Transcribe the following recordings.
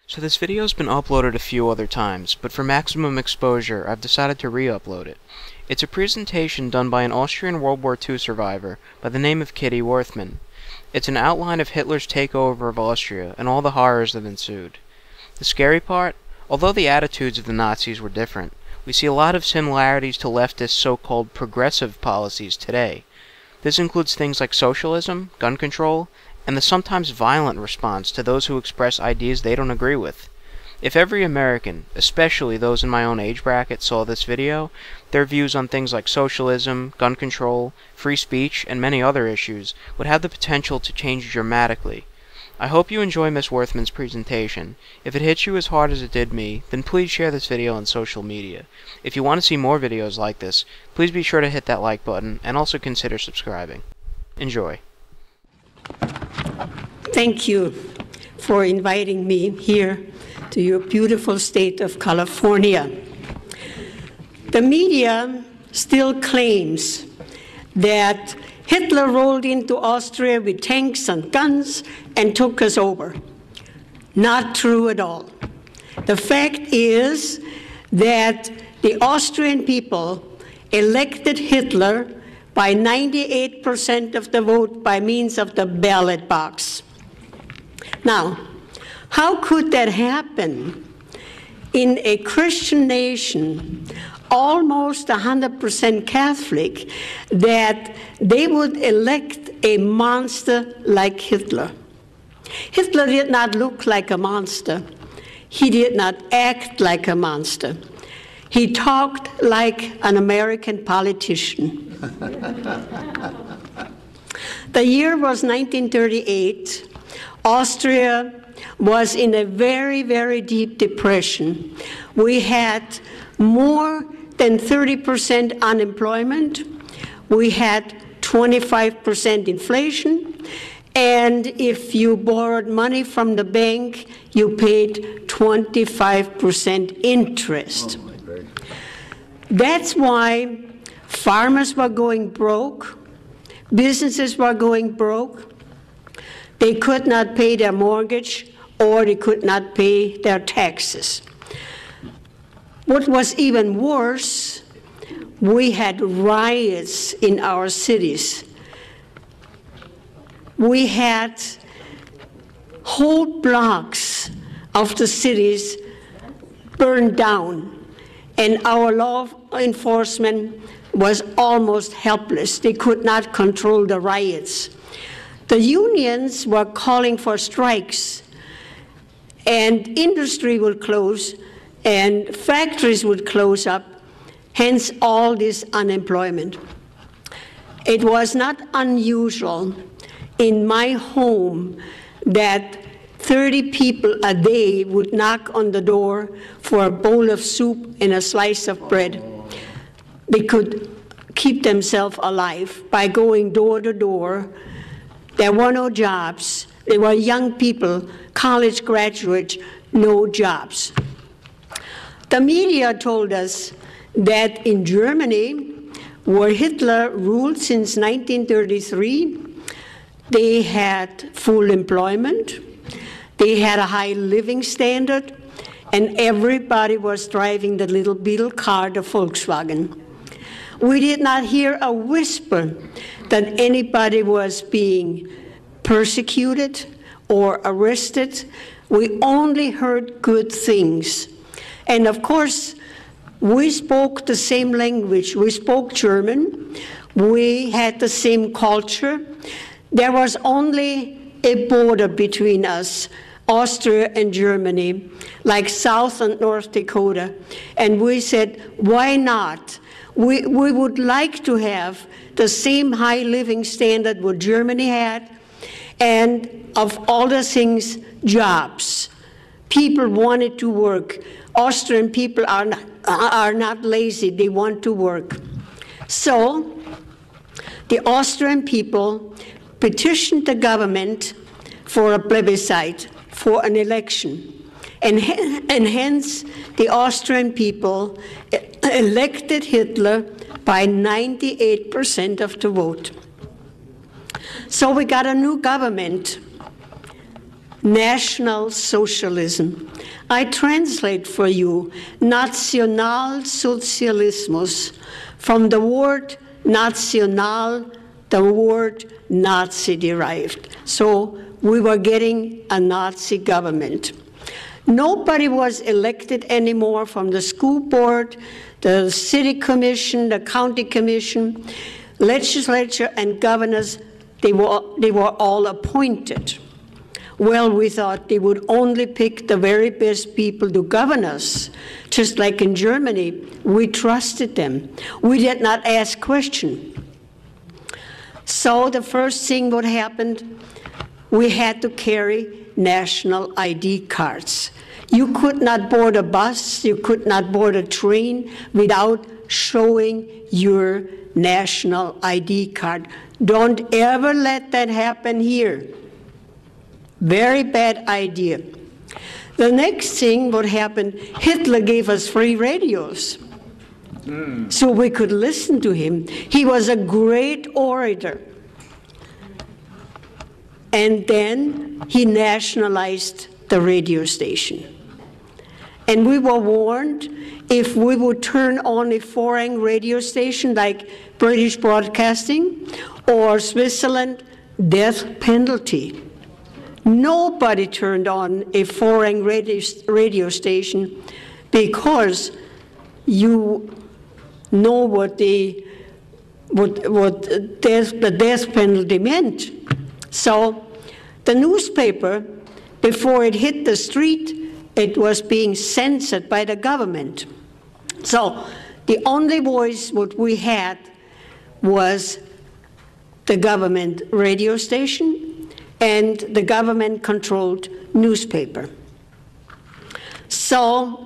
So this video's been uploaded a few other times, but for maximum exposure, I've decided to re-upload it. It's a presentation done by an Austrian World War II survivor by the name of Werthmann. It's an outline of Hitler's takeover of Austria and all the horrors that ensued. The scary part? Although the attitudes of the Nazis were different, we see a lot of similarities to leftist so-called progressive policies today. This includes things like socialism, gun control, and the sometimes violent response to those who express ideas they don't agree with. If every American, especially those in my own age bracket, saw this video, their views on things like socialism, gun control, free speech, and many other issues would have the potential to change dramatically. I hope you enjoy Ms. Werthmann's presentation. If it hits you as hard as it did me, then please share this video on social media. If you want to see more videos like this, please be sure to hit that like button and also consider subscribing. Enjoy. Thank you for inviting me here to your beautiful state of California. The media still claims that Hitler rolled into Austria with tanks and guns and took us over. Not true at all. The fact is that the Austrian people elected Hitler by 98% of the vote by means of the ballot box. Now, how could that happen in a Christian nation, almost 100% Catholic, that they would elect a monster like Hitler? Hitler did not look like a monster. He did not act like a monster. He talked like an American politician. The year was 1938. Austria was in a very, very deep depression. We had more than 30% unemployment. We had 25% inflation. And if you borrowed money from the bank, you paid 25% interest. That's why farmers were going broke, businesses were going broke, they could not pay their mortgage, or they could not pay their taxes. What was even worse, we had riots in our cities. We had whole blocks of the cities burned down, and our law enforcement was almost helpless. They could not control the riots. The unions were calling for strikes, and industry would close, and factories would close up, hence all this unemployment. It was not unusual in my home that 30 people a day would knock on the door for a bowl of soup and a slice of bread. They could keep themselves alive by going door to door. There were no jobs. There were young people, college graduates, no jobs. The media told us that in Germany, where Hitler ruled since 1933, they had full employment, they had a high living standard, and everybody was driving the little beetle car, the Volkswagen. We did not hear a whisper that anybody was being persecuted or arrested. We only heard good things. And of course, we spoke the same language. We spoke German. We had the same culture. There was only a border between us, Austria and Germany, like South and North Dakota. And we said, why not? We would like to have the same high living standard what Germany had, and of all the things, jobs. People wanted to work. Austrian people are not lazy, they want to work. So the Austrian people petitioned the government for a plebiscite, for an election. And hence, the Austrian people elected Hitler by 98% of the vote. So we got a new government. National Socialism. I translate for you Nationalsozialismus from the word national, the word Nazi derived. So we were getting a Nazi government. Nobody was elected anymore from the school board, the city commission, the county commission, legislature, and governors. They were all appointed. Well, we thought they would only pick the very best people to govern us. Just like in Germany, we trusted them. We did not ask questions. So the first thing what happened, we had to carry national ID cards. You could not board a bus, you could not board a train without showing your national ID card. Don't ever let that happen here. Very bad idea. The next thing what happened, Hitler gave us free radios. So we could listen to him. He was a great orator. And then he nationalized the radio station. And we were warned if we would turn on a foreign radio station like British Broadcasting or Switzerland, death penalty. Nobody turned on a foreign radio station because you know what the death penalty meant. So the newspaper, before it hit the street, it was being censored by the government. So the only voice what we had was the government radio station and the government-controlled newspaper. So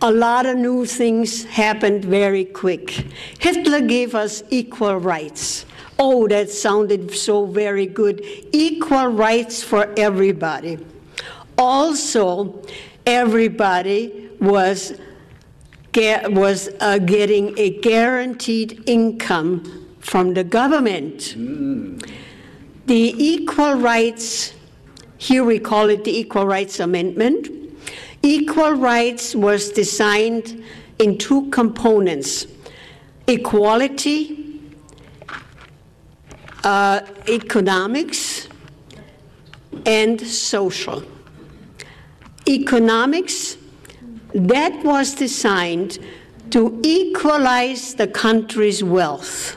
a lot of new things happened very quick. Hitler gave us equal rights. Oh, that sounded so very good. Equal rights for everybody. Also, everybody was getting a guaranteed income from the government. The equal rights, here we call it the Equal Rights Amendment. Equal rights was designed in two components: equality, economics, and social. Economics, that was designed to equalize the country's wealth,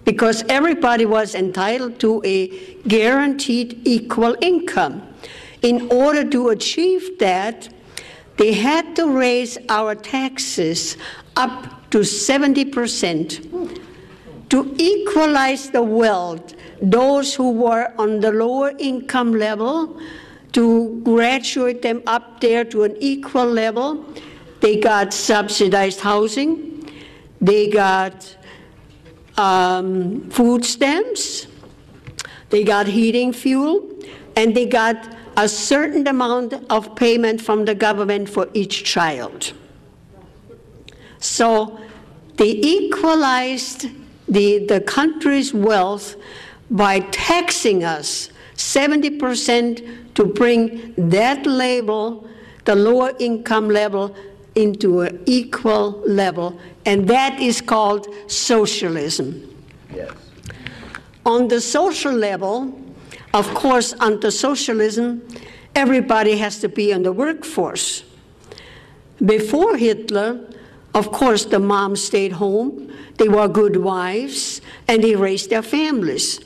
because everybody was entitled to a guaranteed equal income. In order to achieve that, they had to raise our taxes up to 70% to equalize the wealth. Those who were on the lower income level, to graduate them up there to an equal level. They got subsidized housing, they got food stamps, they got heating fuel, and they got a certain amount of payment from the government for each child. So they equalized the country's wealth by taxing us 70% to bring that level, the lower income level, into an equal level, and that is called socialism. Yes. On the social level, of course, under socialism, everybody has to be in the workforce. Before Hitler, of course, the moms stayed home, they were good wives, and they raised their families.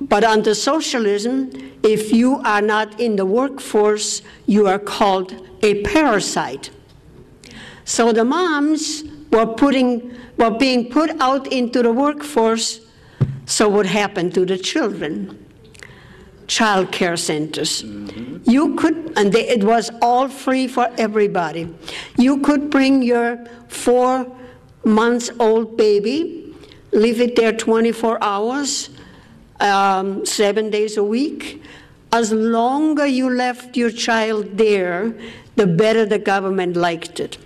But under socialism, if you are not in the workforce, you are called a parasite. So the moms were being put out into the workforce, so what happened to the children? Child care centers. You could, and it was all free for everybody. You could bring your 4-month-old baby, leave it there 24 hours, 7 days a week. As longer you left your child there, the better the government liked it.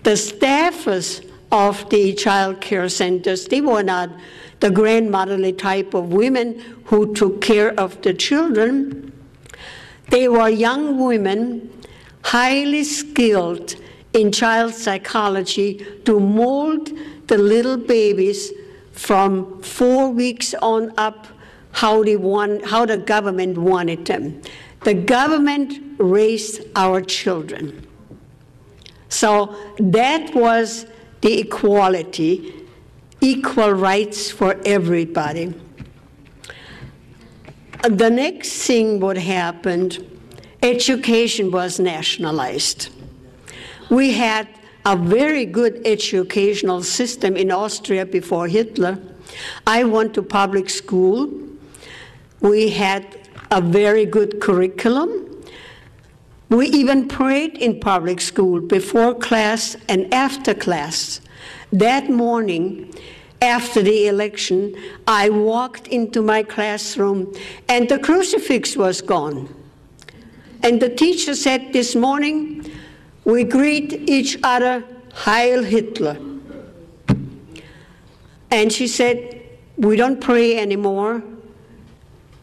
The staffers of the child care centers, they were not the grandmotherly type of women who took care of the children. They were young women, highly skilled in child psychology to mold the little babies from 4 weeks on up how the government wanted them. The government raised our children. So that was the equality, equal rights for everybody. The next thing what happened, education was nationalized. We had a very good educational system in Austria before Hitler. I went to public school. We had a very good curriculum. We even prayed in public school before class and after class. That morning, after the election, I walked into my classroom and the crucifix was gone. And the teacher said, this morning, we greet each other, Heil Hitler. And she said, we don't pray anymore.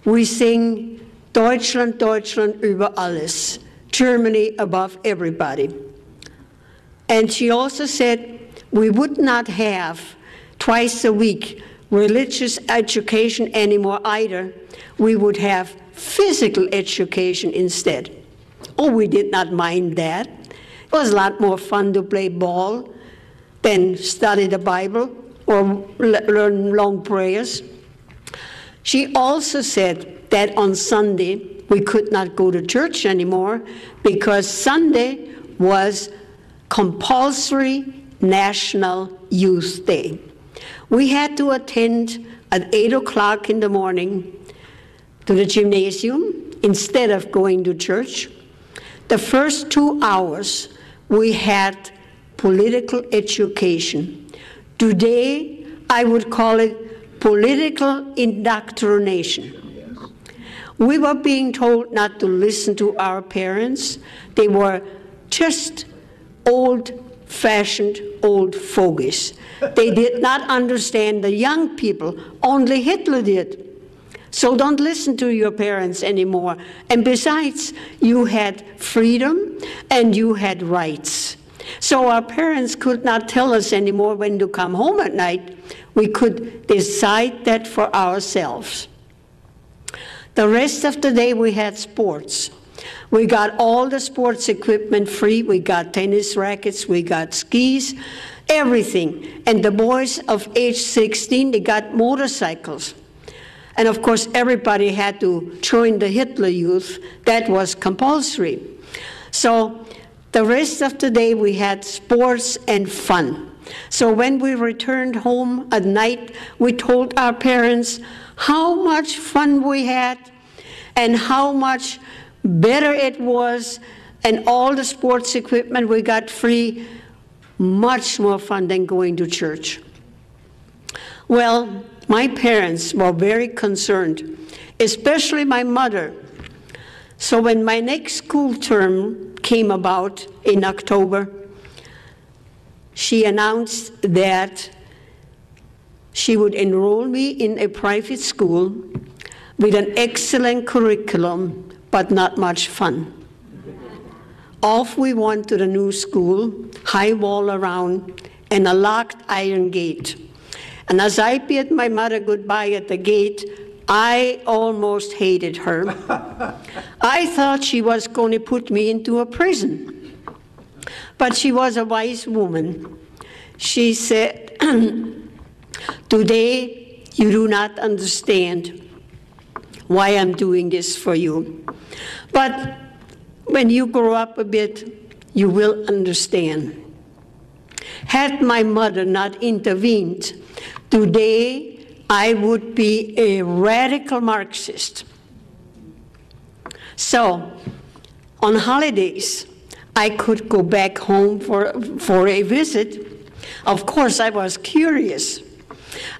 We sing Deutschland, Deutschland über alles, Germany above everybody. And she also said, we would not have twice a week religious education anymore either. We would have physical education instead. Oh, we did not mind that. It was a lot more fun to play ball than study the Bible or learn long prayers. She also said that on Sunday we could not go to church anymore because Sunday was compulsory National Youth Day. We had to attend at 8 o'clock in the morning to the gymnasium instead of going to church. The first 2 hours we had political education. Today I would call it political indoctrination. We were being told not to listen to our parents. They were just old-fashioned old fogies. They did not understand the young people. Only Hitler did. So don't listen to your parents anymore. And besides, you had freedom and you had rights. So our parents could not tell us anymore when to come home at night. We could decide that for ourselves. The rest of the day we had sports. We got all the sports equipment free. We got tennis rackets, we got skis, everything. And the boys of age 16, they got motorcycles. And of course, everybody had to join the Hitler Youth. That was compulsory. So the rest of the day we had sports and fun. So when we returned home at night, we told our parents how much fun we had and how much better it was, and all the sports equipment we got free, much more fun than going to church. Well, my parents were very concerned, especially my mother. So when my next school term came about in October, she announced that she would enroll me in a private school with an excellent curriculum, but not much fun. Off we went to the new school, high wall around, and a locked iron gate. And as I bid my mother goodbye at the gate, I almost hated her. I thought she was going to put me into a prison. But she was a wise woman. She said, today you do not understand why I'm doing this for you. But when you grow up a bit, you will understand. Had my mother not intervened, today I would be a radical Marxist. So, on holidays, I could go back home for a visit. Of course, I was curious.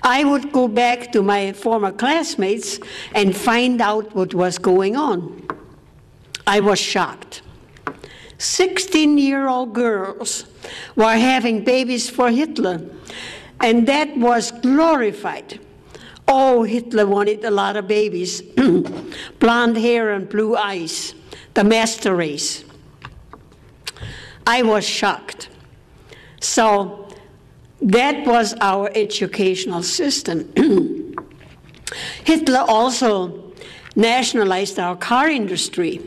I would go back to my former classmates and find out what was going on. I was shocked. 16-year-old girls were having babies for Hitler, and that was glorified. Oh, Hitler wanted a lot of babies, blonde hair and blue eyes, the master race. I was shocked. So that was our educational system. Hitler also nationalized our car industry.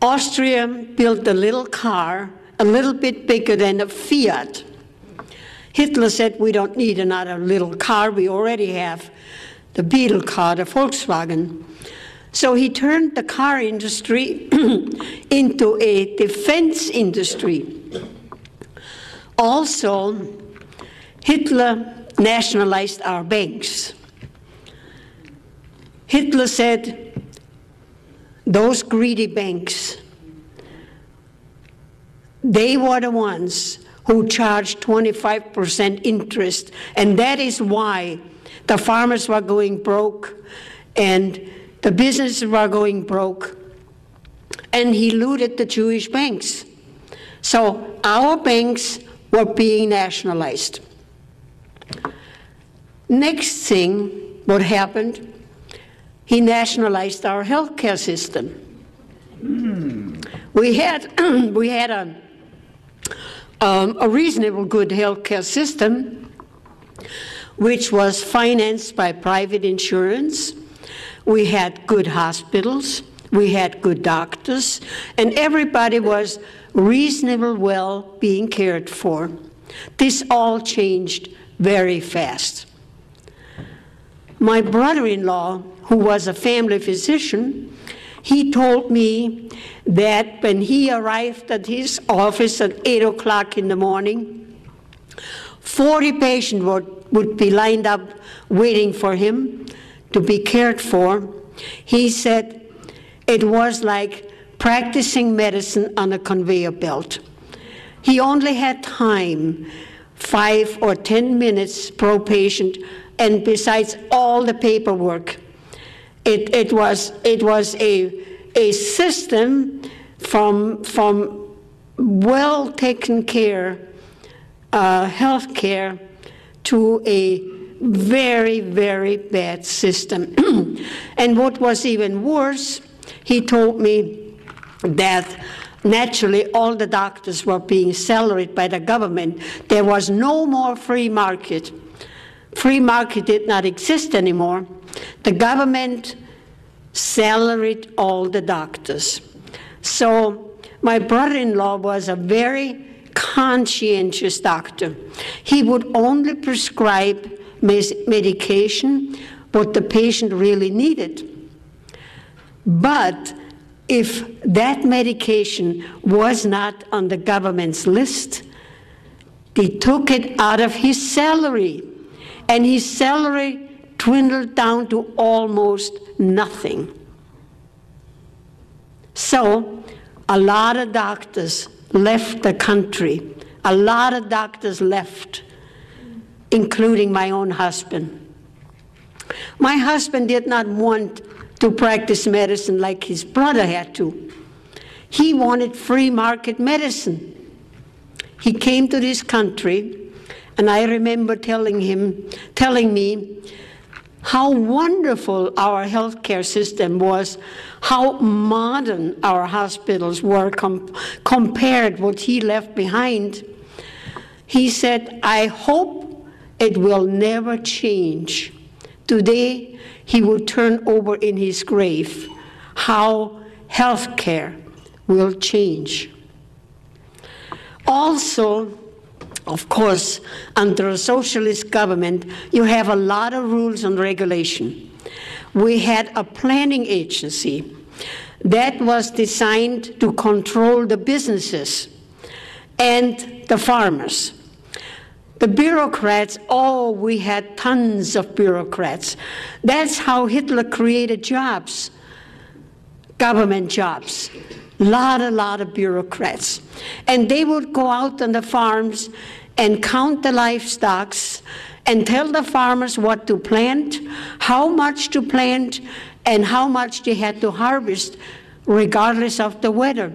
Austria built a little car, a little bit bigger than a Fiat. Hitler said, we don't need another little car, we already have the Beetle car, the Volkswagen. So he turned the car industry into a defense industry. Also, Hitler nationalized our banks. Hitler said, those greedy banks, they were the ones who charged 25% interest, and that is why the farmers were going broke and the businesses were going broke, and he looted the Jewish banks. So our banks were being nationalized. Next thing, what happened, he nationalized our healthcare system. We had a reasonable good healthcare system, which was financed by private insurance. We had good hospitals, we had good doctors, and everybody was reasonably well being cared for. This all changed very fast. My brother-in-law, who was a family physician, he told me that when he arrived at his office at 8 o'clock in the morning, 40 patients would be lined up waiting for him to be cared for. He said it was like practicing medicine on a conveyor belt. He only had time, 5 or 10 minutes per patient, and besides all the paperwork, it was a system from well taken care health care to a very, very bad system. And what was even worse, he told me that naturally all the doctors were being salaried by the government. There was no more free market. Free market did not exist anymore. The government salaried all the doctors. So my brother-in-law was a very conscientious doctor. He would only prescribe medication what the patient really needed. But if that medication was not on the government's list, they took it out of his salary, and his salary dwindled down to almost nothing. So a lot of doctors left the country. A lot of doctors left, including my own husband. My husband did not want to practice medicine like his brother had to. He wanted free market medicine. He came to this country, and I remember telling me how wonderful our healthcare system was, how modern our hospitals were compared what he left behind. He said, I hope it will never change. Today, he will turn over in his grave how healthcare will change. Also, of course, under a socialist government, you have a lot of rules and regulation. We had a planning agency that was designed to control the businesses and the farmers. The bureaucrats, oh, we had tons of bureaucrats. That's how Hitler created jobs, government jobs. Lot of bureaucrats. And they would go out on the farms and count the livestock and tell the farmers what to plant, how much to plant, and how much they had to harvest, regardless of the weather.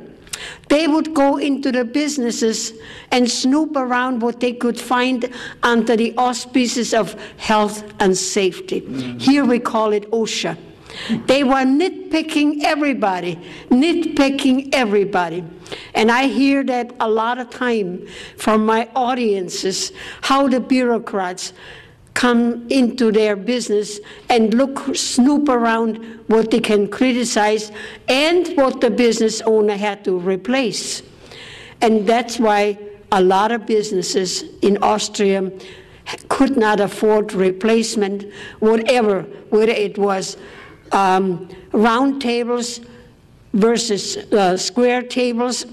They would go into the businesses and snoop around what they could find under the auspices of health and safety. Here we call it OSHA. They were nitpicking everybody, And I hear that a lot of time from my audiences, how the bureaucrats come into their business and snoop around what they can criticize and what the business owner had to replace. And that's why a lot of businesses in Austria could not afford replacement, whether it was round tables versus square tables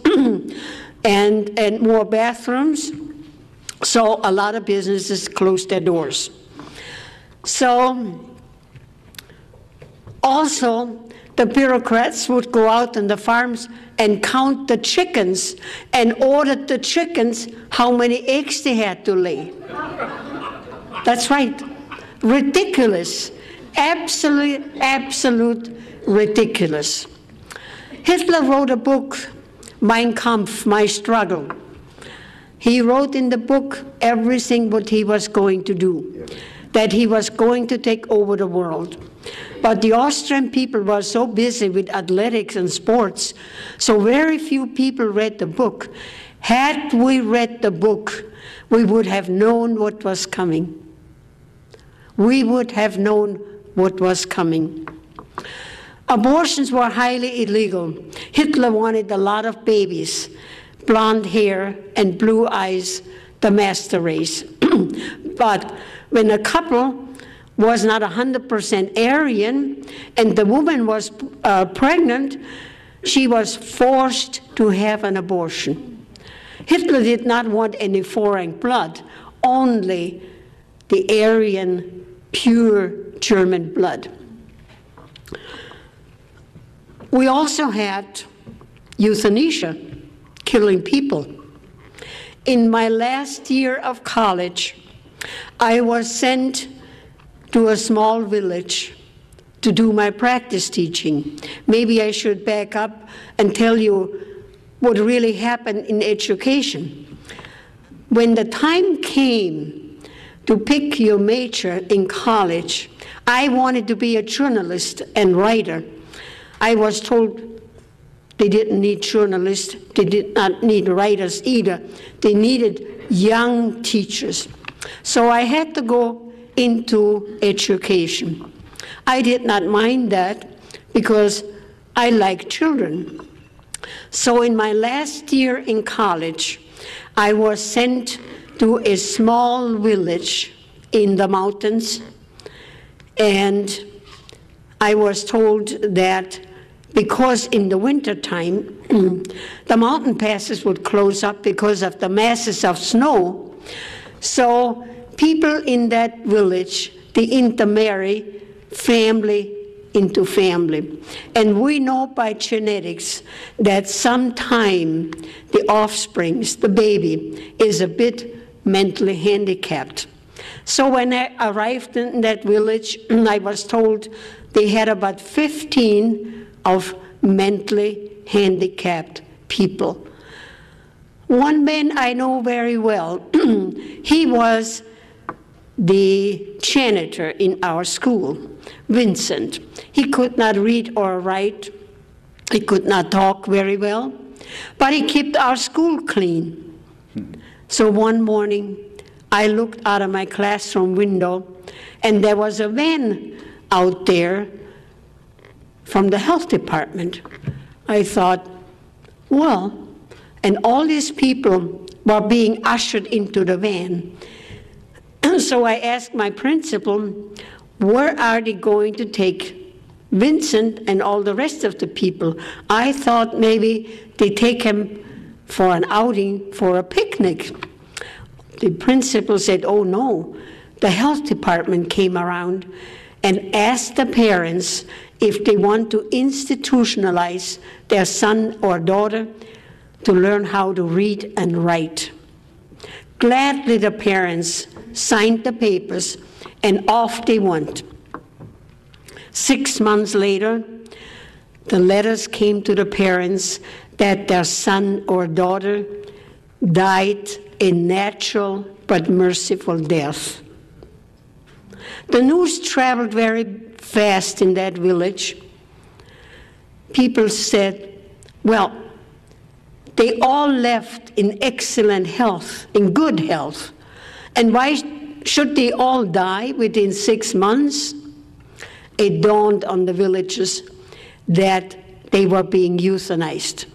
and more bathrooms. So a lot of businesses closed their doors. So also the bureaucrats would go out on the farms and count the chickens and order the chickens how many eggs they had to lay. That's right. Ridiculous. Absolute ridiculous. Hitler wrote a book, Mein Kampf, My Struggle. He wrote in the book everything what he was going to do, that he was going to take over the world. But the Austrian people were so busy with athletics and sports, so very few people read the book. Had we read the book, we would have known what was coming. We would have known what was coming. Abortions were highly illegal. Hitler wanted a lot of babies, blonde hair and blue eyes, the master race. But when a couple was not 100% Aryan and the woman was pregnant, she was forced to have an abortion. Hitler did not want any foreign blood, only the Aryan, pure German blood. We also had euthanasia, killing people. In my last year of college, I was sent to a small village to do my practice teaching. Maybe I should back up and tell you what really happened in education. When the time came to pick your major in college, I wanted to be a journalist and writer. I was told they didn't need journalists, they did not need writers either. They needed young teachers. So I had to go into education. I did not mind that because I like children. So in my last year in college, I was sent to a small village in the mountains, and I was told that because in the wintertime, the mountain passes would close up because of the masses of snow. So people in that village, they intermarry family into family. And we know by genetics that sometime the offsprings, the baby, is a bit mentally handicapped. So when I arrived in that village, I was told they had about 15 of mentally handicapped people. One man I know very well, he was the janitor in our school, Vincent. He could not read or write, he could not talk very well, but he kept our school clean. So one morning, I looked out of my classroom window, and there was a van out there from the health department. I thought, well, and all these people were being ushered into the van. So I asked my principal, where are they going to take Vincent and all the rest of the people? I thought maybe they take him for an outing, for a picnic. The principal said, oh no, the health department came around and asked the parents if they want to institutionalize their son or daughter to learn how to read and write. Gladly the parents signed the papers and off they went. 6 months later, the letters came to the parents that their son or daughter died a natural but merciful death. The news traveled very fast in that village. People said, well, they all left in excellent health, in good health. And why should they all die within 6 months? It dawned on the villagers that they were being euthanized.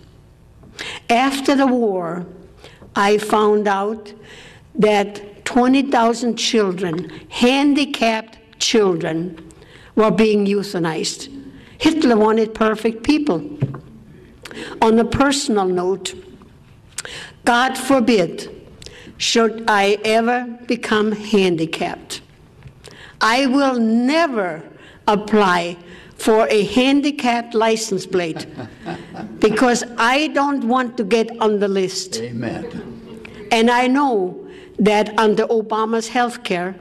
After the war, I found out that 20,000 children, handicapped children, were being euthanized. Hitler wanted perfect people. On a personal note, God forbid, should I ever become handicapped, I will never apply for a handicapped license plate because I don't want to get on the list. Amen. And I know that under Obama's health care,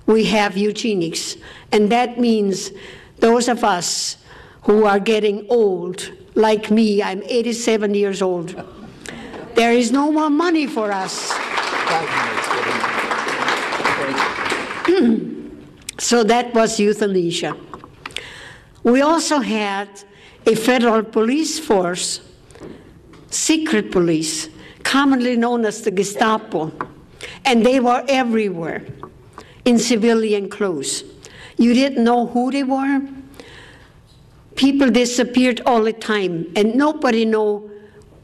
we have eugenics. And that means those of us who are getting old, like me, I'm 87 years old, there is no more money for us. So that was euthanasia. We also had a federal police force, secret police, commonly known as the Gestapo, and they were everywhere in civilian clothes. You didn't know who they were. People disappeared all the time, and nobody knew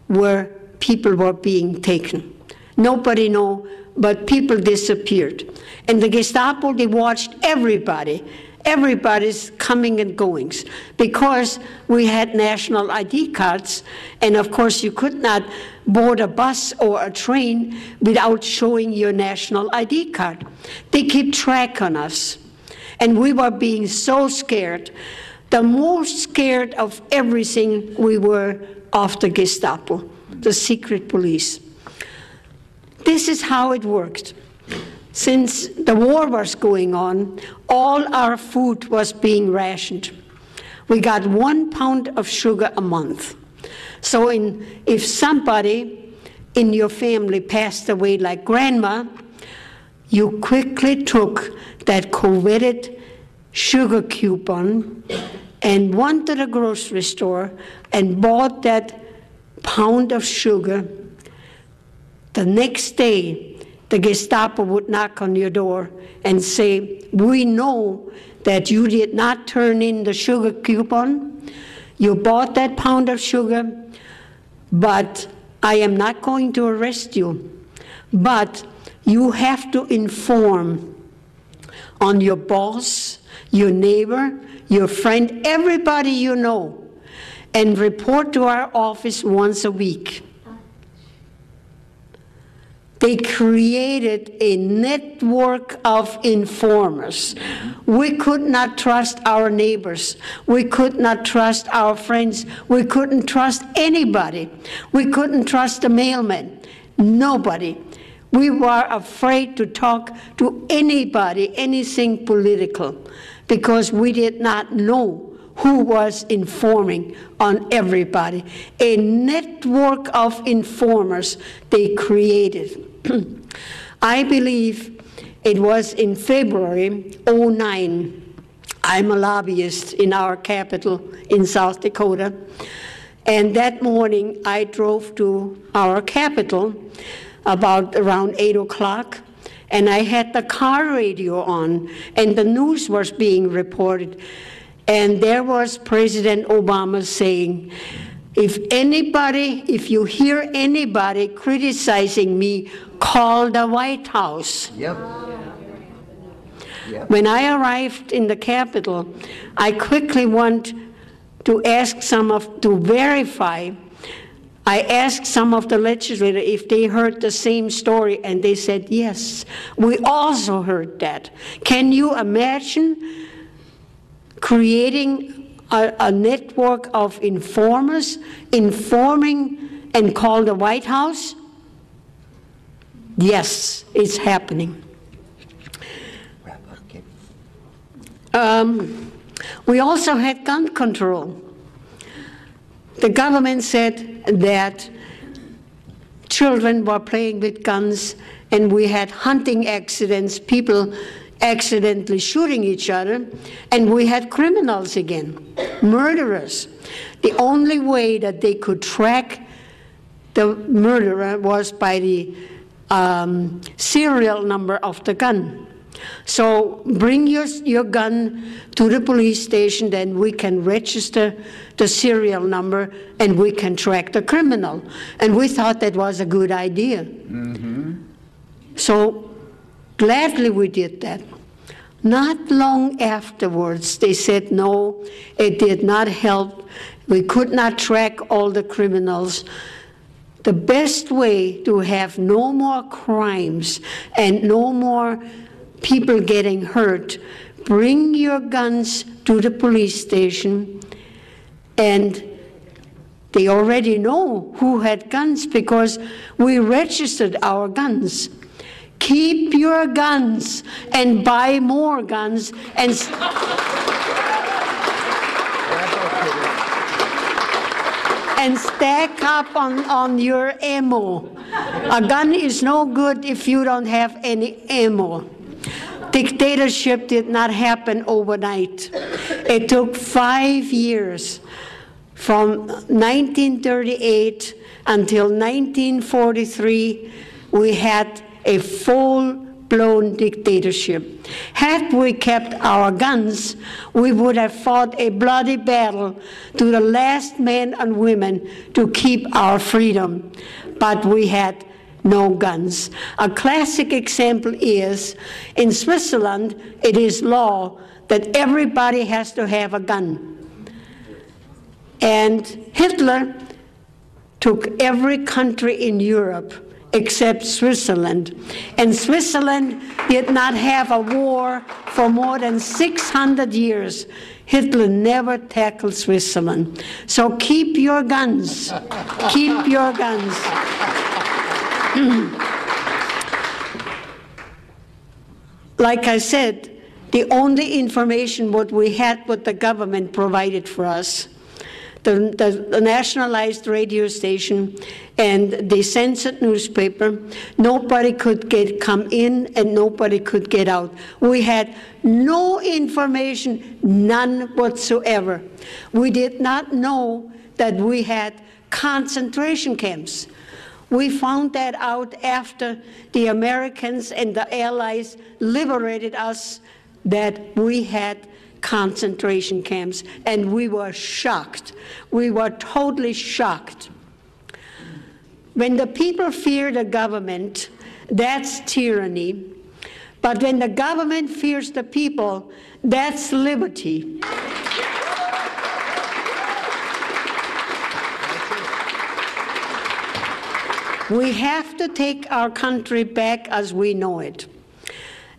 where people were being taken. Nobody knew, but people disappeared. And the Gestapo, they watched everybody, everybody's coming and goings, because we had national ID cards, and of course you could not board a bus or a train without showing your national ID card. They keep track on us, and we were being so scared. The most scared of everything we were of the Gestapo, the secret police. This is how it worked. Since the war was going on, all our food was being rationed. We got 1 pound of sugar a month. So if somebody in your family passed away like grandma, you quickly took that coveted sugar coupon and went to the grocery store and bought that pound of sugar. The next day, the Gestapo would knock on your door and say, we know that you did not turn in the sugar coupon. You bought that pound of sugar, but I am not going to arrest you. But you have to inform on your boss, your neighbor, your friend, everybody you know, and report to our office once a week. They created a network of informers. We could not trust our neighbors. We could not trust our friends. We couldn't trust anybody. We couldn't trust the mailman. Nobody. We were afraid to talk to anybody, anything political, because we did not know who was informing on everybody. A network of informers they created. I believe it was in February '09. I'm a lobbyist in our capital in South Dakota. And that morning I drove to our capital about around 8 o'clock. And I had the car radio on, and the news was being reported. And there was President Obama saying, if you hear anybody criticizing me, call the White House. Yep. When I arrived in the Capitol, I quickly went to ask to verify. I asked some of the legislators if they heard the same story, and they said, yes, we also heard that. Can you imagine creating a network of informers, informing and call the White House? Yes, it's happening. We also had gun control. the government said that children were playing with guns, and we had hunting accidents, people accidentally shooting each other, and we had criminals again, murderers. The only way that they could track the murderer was by the serial number of the gun. So bring your gun to the police station, then we can register the serial number and we can track the criminal. And we thought that was a good idea. So gladly we did that. Not long afterwards, they said no, it did not help. We could not track all the criminals. The best way to have no more crimes and no more people getting hurt, bring your guns to the police station, and they already know who had guns because we registered our guns. Keep your guns and buy more guns and stack up on your ammo. A gun is no good if you don't have any ammo. Dictatorship did not happen overnight. It took 5 years, from 1938 until 1943, we had a full-blown dictatorship. Had we kept our guns, we would have fought a bloody battle to the last man and women to keep our freedom. But we had no guns. A classic example is, in Switzerland, it is law that everybody has to have a gun. And Hitler took every country in Europe except Switzerland. And Switzerland did not have a war for more than 600 years. Hitler never tackled Switzerland. So keep your guns. Keep your guns. Like I said, the only information what we had, what the government provided for us, the nationalized radio station and the censored newspaper, nobody could come in and nobody could get out. We had no information, none whatsoever. We did not know that we had concentration camps. We found that out after the Americans and the Allies liberated us, that we had concentration camps, and we were shocked. We were totally shocked. When the people fear the government, that's tyranny. But when the government fears the people, that's liberty. We have to take our country back as we know it.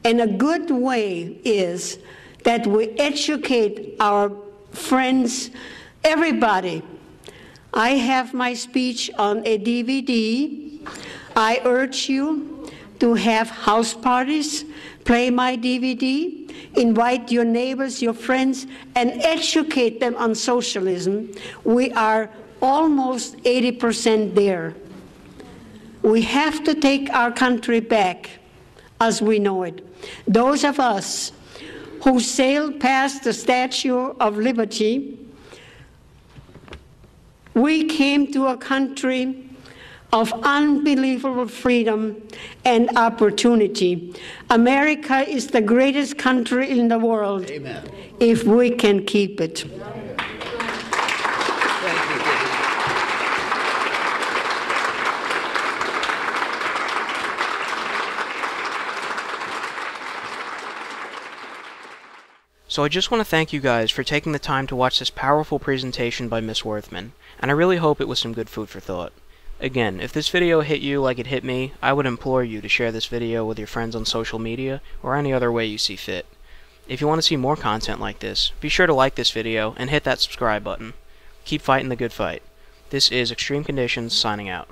And a good way is that we educate our friends, everybody. I have my speech on a DVD. I urge you to have house parties, play my DVD, invite your neighbors, your friends, and educate them on socialism. We are almost 80% there. We have to take our country back as we know it. Those of us who sailed past the Statue of Liberty, we came to a country of unbelievable freedom and opportunity. America is the greatest country in the world. Amen. If we can keep it. So I just want to thank you guys for taking the time to watch this powerful presentation by Miss Werthmann, and I really hope it was some good food for thought. Again, if this video hit you like it hit me, I would implore you to share this video with your friends on social media, or any other way you see fit. If you want to see more content like this, be sure to like this video and hit that subscribe button. Keep fighting the good fight. This is Extreme Conditions, signing out.